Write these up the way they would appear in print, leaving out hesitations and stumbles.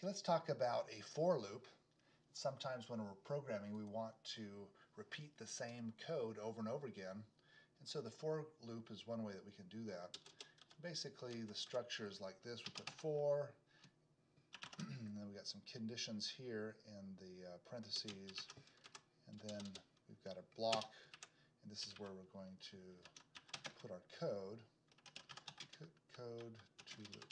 Okay, let's talk about a for loop. Sometimes when we're programming, we want to repeat the same code over and over again. And so the for loop is one way that we can do that. Basically, the structure is like this. We put for, and then we got some conditions here in the parentheses, and then we've got a block, and this is where we're going to put our code. Code to loop.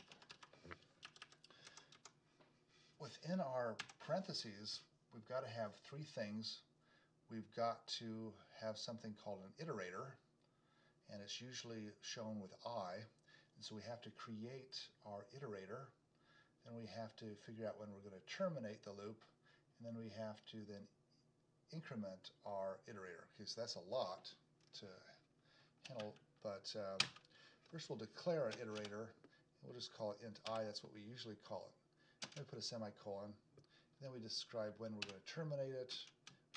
Within our parentheses, we've got to have three things. We've got to have something called an iterator, and it's usually shown with I. And so we have to create our iterator, then we have to figure out when we're going to terminate the loop, and then we have to then increment our iterator. Okay, so that's a lot to handle, but first we'll declare an iterator, and we'll just call it int I. That's what we usually call it. Then we put a semicolon, and then we describe when we're going to terminate it,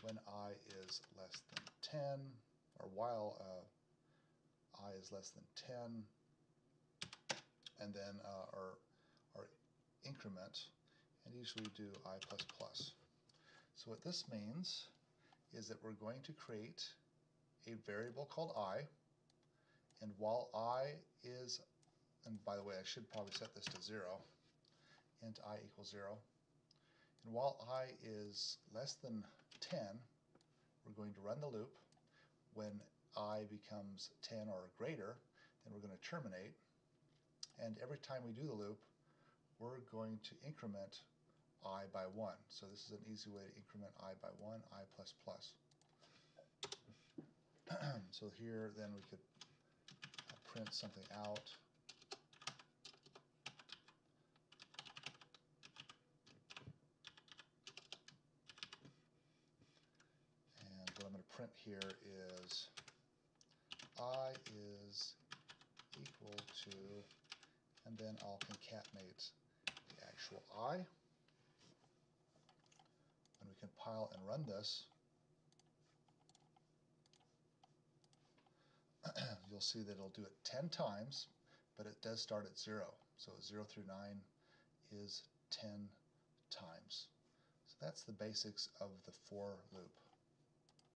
when I is less than 10, or while I is less than 10, and then our increment, and usually do I++. So what this means is that we're going to create a variable called I, and while I is, and by the way, I should probably set this to 0, int I equals 0, and while I is less than 10, we're going to run the loop. When I becomes 10 or greater, then we're going to terminate, and every time we do the loop, we're going to increment I by 1. So this is an easy way to increment I by 1, I++. So here then we could print something out. And what I'm going to print here is I is equal to, and then I'll concatenate the actual I. When we compile and run this, you'll see that it'll do it 10 times, but it does start at 0. So 0 through 9 is 10 times. So that's the basics of the for loop.